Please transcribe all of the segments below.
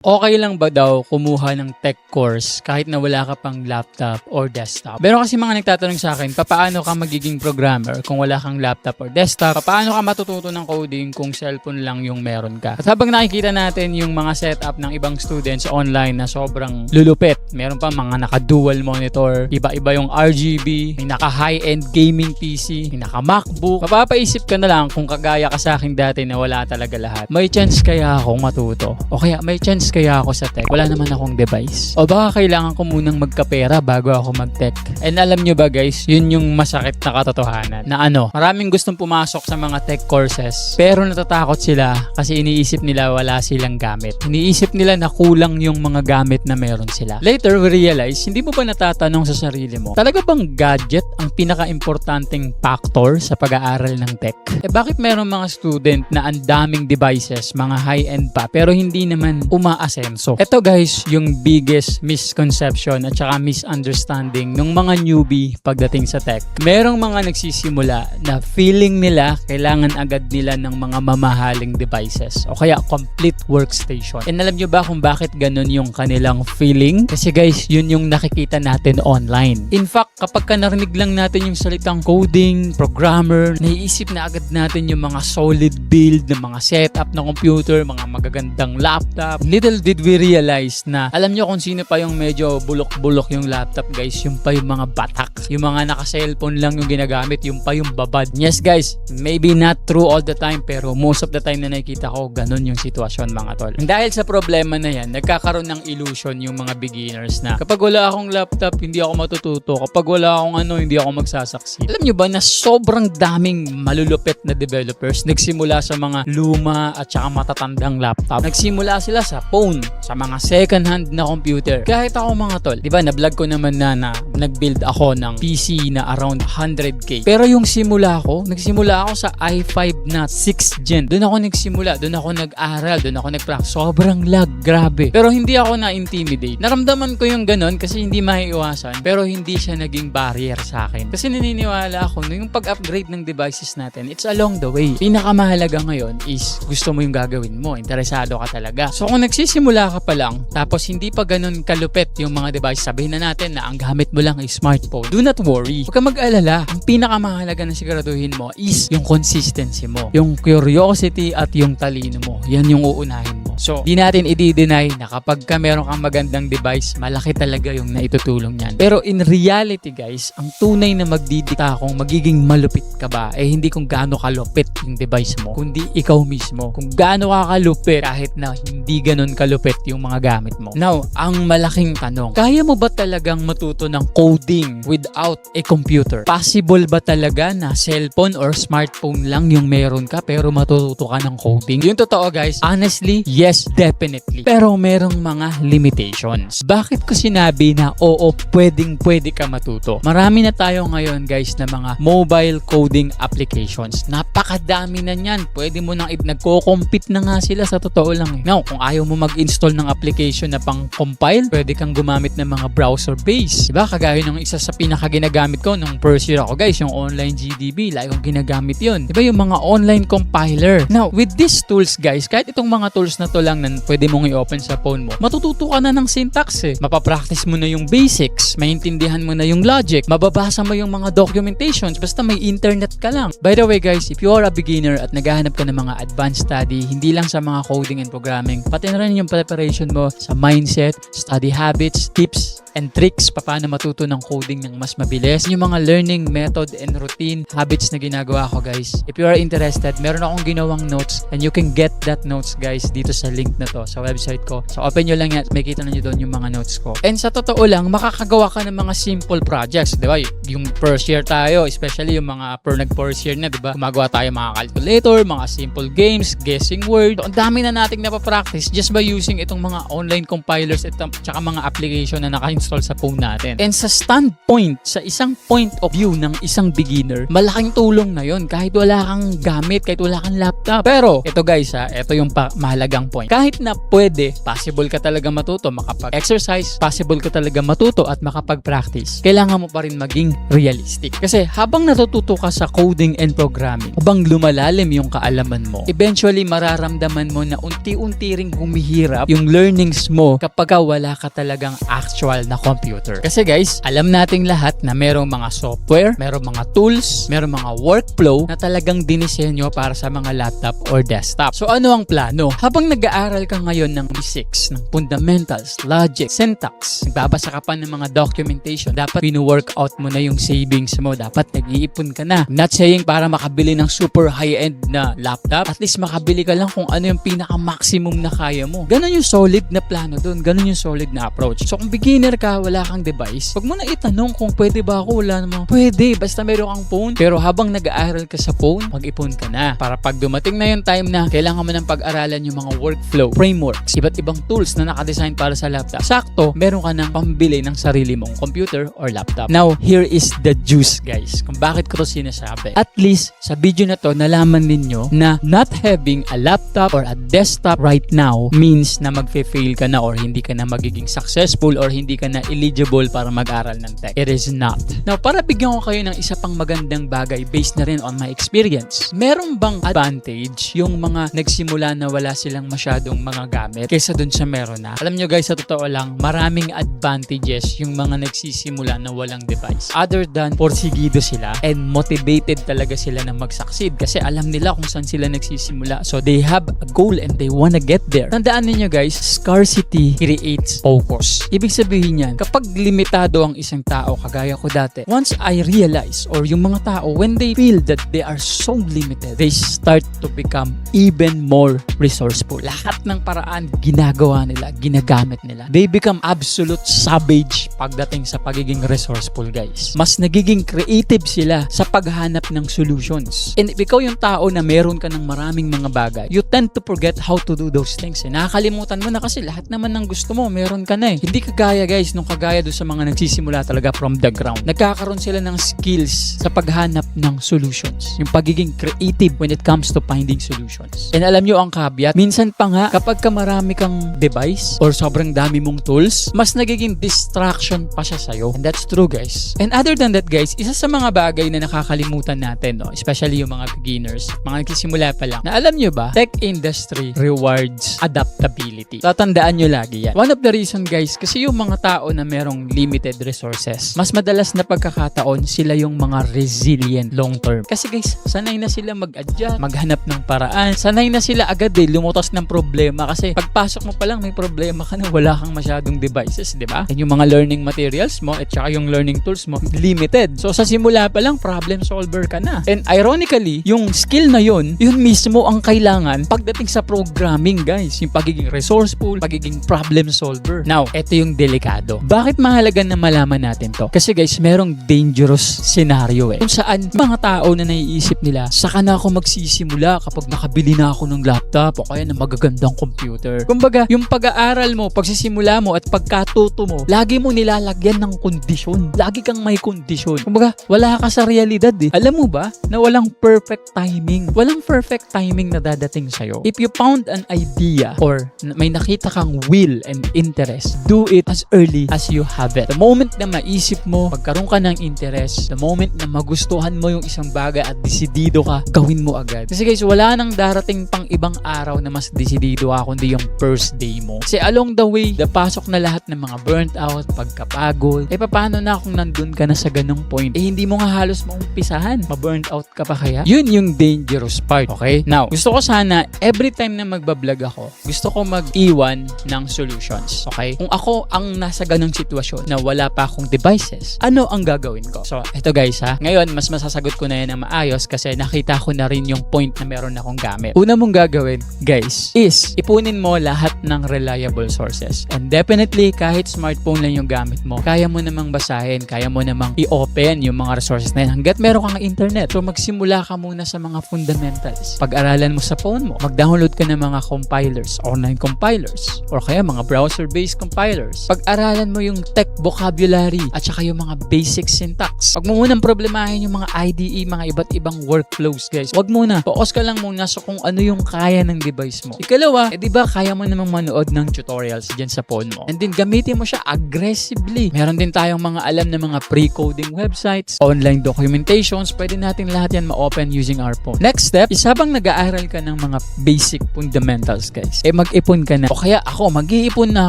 Okay lang ba daw kumuha ng tech course kahit na wala ka pang laptop or desktop? Pero kasi mga nagtatanong sa akin, paano ka magiging programmer kung wala kang laptop or desktop? Paano ka matututo ng coding kung cellphone lang yung meron ka? At habang nakikita natin yung mga setup ng ibang students online na sobrang lulupit, meron pa mga naka-dual monitor, iba-iba yung RGB, may naka-high-end gaming PC, may naka-MacBook. Mapapaisip ka na lang kung kagaya ka sa akin dati na wala talaga lahat. May chance kaya akong matuto? O kaya may chance kaya ako sa tech? Wala naman akong device. O baka kailangan ko munang magkapera bago ako mag-tech. And alam nyo ba guys, yun yung masakit na katotohanan. Na maraming gustong pumasok sa mga tech courses pero natatakot sila kasi iniisip nila wala silang gamit. Iniisip nila na kulang yung mga gamit na meron sila. Later, we realize, hindi mo ba natatanong sa sarili mo, talaga bang gadget ang pinaka-importanting factor sa pag-aaral ng tech? Bakit meron mga student na ang daming devices, mga high-end pa, pero hindi naman umaasenso? Ito guys, yung biggest misconception at saka misunderstanding ng mga newbie pagdating sa tech. Merong mga nagsisimula na feeling nila kailangan agad nila ng mga mamahaling devices o kaya complete workstation. And alam nyo ba kung bakit ganun yung kanilang feeling? Kasi guys, yun yung nakikita natin online. In fact, kapag ka narinig lang natin yung salitang coding, programmer, naiisip na agad natin yung mga solid build ng mga setup ng computer, mga magagandang laptop. Little did we realize na alam nyo kung sino pa yung medyo bulok-bulok yung laptop guys, yung pa yung mga batak, yung mga naka-cellphone lang yung ginagamit, yung pa yung babad. Yes guys, maybe not true all the time pero most of the time na nakikita ko, ganun yung sitwasyon mga tol. Dahil sa problema na yan, nagkakaroon ng illusion yung mga beginners na kapag wala akong laptop, hindi ako matututo. Kapag wala akong hindi ako magsasucceed. Alam nyo ba na sobrang daming malulupit na developers nagsimula sa mga luma at saka matatandang laptop. Nagsimula sila sa phone, sa mga second hand na computer. Kahit ako mga tol, di ba na-vlog ko naman na nag-build ako ng PC na around 100k. Pero yung nagsimula ako sa i5 na 6th gen. Doon ako nagsimula, doon ako nag-aral, doon ako nag-practice. Sobrang lag, grabe. Pero hindi ako na-intimidate. Naramdaman ko yung ganun kasi hindi maiiwasan. Pero hindi siya naging barrier sa akin. Kasi naniniwala ako na yung pag-upgrade ng devices natin, it's along the way. Pinakamahalaga ngayon is gusto mo yung gagawin mo. Interesado ka talaga. So kung nagsisimula ka pa lang, tapos hindi pa ganun kalupit yung mga device, sabihin na natin na ang gamit mo lang ay smartphone. Do not worry. Huwag ka mag-alala. Ang pinakamahalaga na siguraduhin mo is yung consistency mo. Yung curiosity at yung talino mo. Yan yung uunahin mo. So, di natin i-deny na kapag ka meron kang magandang device, malaki talaga yung naitutulong yan. Pero in reality guys, ang tunay na magdidikta kung magiging malupit ka ba, hindi kung gaano kalupit yung device mo, kundi ikaw mismo. Kung gaano ka kalupit kahit na hindi ganun kalupit yung mga gamit mo. Now, ang malaking tanong, kaya mo ba talagang matuto ng coding without a computer? Possible ba talaga na cellphone or smartphone lang yung meron ka pero matututo ka ng coding? Yung totoo guys, honestly, yes, definitely. Pero merong mga limitations. Bakit ko sinabi na oo, pwede ka matuto? Marami na tayo ngayon guys na mga mobile coding applications. Napakadami na niyan. Pwede mo nang nagko-compete na nga sila sa totoo lang eh. Now, kung ayaw mo mag-install ng application na pang-compile, pwede kang gumamit ng mga browser-based. Diba? Kagaya ng isa sa pinakaginagamit ko nung first year ako guys, yung online GDB. Lagi kong ginagamit yun. Diba? Yung mga online compiler. Now, with these tools guys, kahit itong mga tools na to lang na pwede mong i-open sa phone mo, matututo ka na ng syntax eh. Mapapractice mo na yung basics, maintindihan mo na yung logic, mababasa mo yung mga documentations, basta may internet ka lang. By the way guys, if you are a beginner at naghahanap ka ng mga advanced study, hindi lang sa mga coding and programming, pati na rin yung preparation mo sa mindset, study habits, tips, and tricks paano matuto ng coding ng mas mabilis. Yung mga learning method and routine habits na ginagawa ko guys. If you are interested, meron akong ginawang notes and you can get that notes guys dito sa link na to sa website ko. So open nyo lang yan at makikita na nyo doon yung mga notes ko. And sa totoo lang, makakagawa ka ng mga simple projects. Diba? Yung first year tayo, especially yung mga nag-first year na, diba? Gumagawa tayo mga calculator, mga simple games, guessing word. So, ang dami na nating napapractice just by using itong mga online compilers at saka mga application na naka-install sa phone natin. And sa standpoint, sa isang point of view ng isang beginner, malaking tulong na yon kahit wala kang gamit, kahit wala kang laptop. Pero, ito guys ito yung mahalagang point. Kahit na pwede, possible ka talaga matuto, makapag-exercise, possible ka talaga matuto at makapag-practice, kailangan mo pa rin maging realistic. Kasi habang natututo ka sa coding and programming, habang lumalalim yung kaalaman mo, eventually mararamdaman mo na unti-unti ring humihirap yung learnings mo kapag wala ka talagang actual na computer. Kasi guys, alam nating lahat na merong mga software, merong mga tools, merong mga workflow na talagang dinisenyo para sa mga laptop or desktop. So ano ang plano? Habang nag-aaral ka ngayon ng basics, ng fundamentals, logic, syntax, nagbabasa ka pa ng mga documentation, dapat pinu-workout mo na yung savings mo, dapat nag-iipon ka na. I'm not saying para makabili ng super high-end na laptop, at least makabili ka lang kung ano yung pinaka-maximum na kaya mo. Ganon yung solid na plano dun, ganon yung solid na approach. So kung beginner ka, wala kang device, wag mo na itanong kung pwede ba ako, wala naman. Pwede, basta meron kang phone. Pero habang nag-aaral ka sa phone, mag-ipon ka na. Para pag dumating na yung time na kailangan mo ng pag-aralan yung mga workflow, frameworks, iba't ibang tools na nakadesign para sa laptop. Sakto, meron ka ng pambili ng sarili mong computer or laptop. Now, here is the juice guys, kung bakit ko to sinasabi. At least, sa video na to, nalaman ninyo na not having a laptop or a desktop right now means na magfe-fail ka na or hindi ka na magiging successful or hindi ka na eligible para mag-aral ng tech. It is not. Now, para bigyan ko kayo ng isa pang magandang bagay based na rin on my experience. Meron bang advantage yung mga nagsimula na wala silang masyadong mga gamit kaysa dun sa meron na? Alam nyo guys, sa totoo lang, maraming advantages yung mga nagsisimula na walang device. Other than porsigido sila and motivated talaga sila na mag-succeed kasi alam nila kung saan sila nagsisimula. So, they have a goal and they wanna get there. Tandaan niyo guys, scarcity creates focus. Ibig sabihin yan, kapag limitado ang isang tao, kagaya ko dati, once I realize or yung mga tao, when they feel that they are so limited, they start to become even more resourceful. Lahat ng paraan ginagawa nila, ginagamit nila. They become absolute savage pagdating sa pagiging resourceful guys. Mas nagiging creative sila sa paghanap ng solutions. And if ikaw yung tao na meron ka ng maraming mga bagay, you tend to forget how to do those things. Nakakalimutan mo na kasi lahat naman ng gusto mo, meron ka na eh. Hindi kagaya guys, nung kagaya doon sa mga nagsisimula talaga from the ground. Nagkakaroon sila ng skills sa paghanap ng solutions. Yung pagiging creative when it comes to finding solutions. And alam nyo ang caveat, minsan pa nga kapag ka marami kang device or sobrang dami mong tools, mas nagiging distraction pa siya sa'yo. And that's true guys. And other than that guys, isa sa mga bagay na nakakalimutan natin, no, especially yung mga beginners, mga nagsisimula pa lang, na alam nyo ba, tech industry rewards adaptability. Tatandaan nyo lagi yan. One of the reason guys, kasi yung mga tao na merong limited resources, mas madalas na pagkakataon sila yung mga resilient long term. Kasi guys, sanay na sila mag-adjust, maghanap ng paraan, sanay na sila agad lumutas ng problema kasi pagpasok mo pa lang may problema ka na wala kang masyadong devices, di ba? And yung mga learning materials mo at saka yung learning tools mo, limited. So sa simula pa lang, problem solver ka na. And ironically, yung skill na yun mismo ang kailangan pagdating sa programming guys. Yung pagiging resourceful, pagiging problem solver. Now, eto yung delikado. Bakit mahalaga na malaman natin to? Kasi guys, merong dangerous scenario kung saan mga tao na naiisip nila, saka na ako magsisimula kapag nakabili na ako ng laptop o kaya ng magagandang computer. Kumbaga, yung pag-aaral mo, pagsisimula mo at pagkatuto mo, lagi mo nilalagyan ng kondisyon. Lagi kang may kondisyon. Kumbaga, wala ka sa realidad eh. Alam mo ba na walang perfect timing? Walang perfect timing na dadating sa'yo. If you found an idea or may nakita kang will and interest, do it as early as you have it. The moment na maisip mo, magkaroon ka ng interest, the moment na magustuhan mo yung isang bagay at desidido ka, gawin mo agad. Kasi guys, wala nang darating pang ibang araw na mas desidido ka kundi yung first day mo. Kasi along the way, napasok na lahat ng mga burnt out, pagkapagod. Paano na kung nandun ka na sa ganung point? Hindi mo nga halos maumpisahan. Ma-burnt out ka pa kaya? Yun yung dangerous part. Okay? Now, gusto ko sana, every time na magbablog ako, gusto ko mag-iwan ng solutions. Okay? Kung ako ang nasa ganung sitwasyon na wala pa akong devices, ano ang gagawin ko? So, eto guys ha. Ngayon, mas masasagot ko na yan ng maayos kasi nakita ko na rin yung point na meron akong gamit. Una mong gagawin, guys, is ipunin mo lahat ng reliable sources. And definitely, kahit smartphone lang yung gamit mo, kaya mo namang basahin, kaya mo namang i-open yung mga resources na yan. Hanggat meron kang internet. So magsimula ka muna sa mga fundamentals. Pag-aralan mo sa phone mo, mag-download ka ng mga compilers, online compilers, or kaya mga browser-based compilers. Pag-aralan mo yung tech vocabulary at saka yung mga basic syntax. Huwag mo munang problemahin yung mga IDE, mga iba't ibang workflows, guys. Huwag muna. Focus ka lang muna sa kung ano yung kaya ng device mo. Ikalawa, di ba kaya mo namang manood ng tutorials dyan sa phone mo. And then gamitin mo siya aggressively. Meron din tayong mga alam na mga pre-coding websites, online documentations, pwede natin lahat yan ma-open using our phone. Next step is habang nag-aaral ka ng mga basic fundamentals, guys, mag-ipon ka na. O kaya ako, mag-iipon na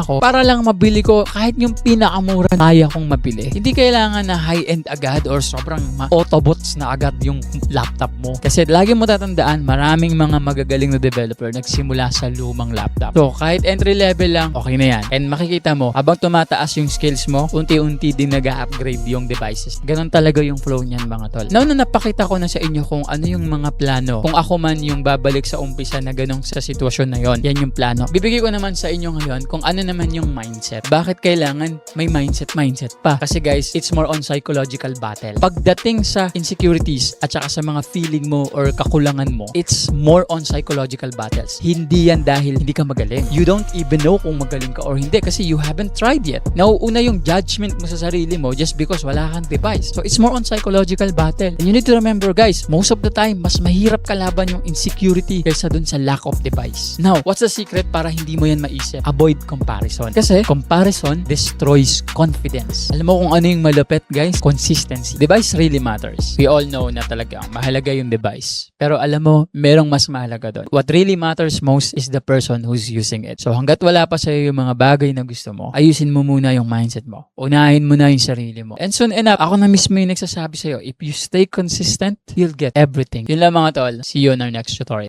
ako para lang mabili ko kahit yung pinakamura kaya kong mabili. Hindi kailangan na high-end agad or sobrang autobots na agad yung laptop mo. Kasi lagi mo tatandaan, maraming mga magagaling na developer nagsimula sa lumang laptop. So, kahit entry level lang, okay na yan. And makikita mo, habang tumataas yung skills mo, unti-unti din nag-upgrade yung devices. Ganon talaga yung flow niyan, mga tol. Now na napakita ko na sa inyo kung ano yung mga plano. Kung ako man yung babalik sa umpisa na ganong sa sitwasyon na yon, yan yung plano. Bibigay ko naman sa inyo ngayon kung ano naman yung mindset. Bakit kailangan may mindset pa? Kasi guys, it's more on psychological battle. Pagdating sa insecurities at saka sa mga feeling mo or kakulangan mo, it's more on psychological battles. Hindi yan dahil hindi ka magaling. You don't even know kung magaling ka or hindi kasi you haven't tried yet. Nauuna yung judgment mo sa sarili mo just because wala kang device. So it's more on psychological battle. And you need to remember, guys, most of the time, mas mahirap kalaban yung insecurity kaysa dun sa lack of device. Now, what's the secret para hindi mo yan maisip? Avoid comparison. Kasi comparison destroys confidence. Alam mo kung ano yung malupit, guys? Consistency. Device really matters. We all know na talaga mahalaga yung device. Pero alam mo, merong mas mahalaga doon. What really matters most is the person who's using it. So hanggat wala pa sa'yo yung mga bagay na gusto mo, ayusin mo muna yung mindset mo. Unahin mo na yung sarili mo. And soon enough, ako na mismo yung nagsasabi sa'yo, if you stay consistent, you'll get everything. Yun lang, mga tol. See you on our next tutorial.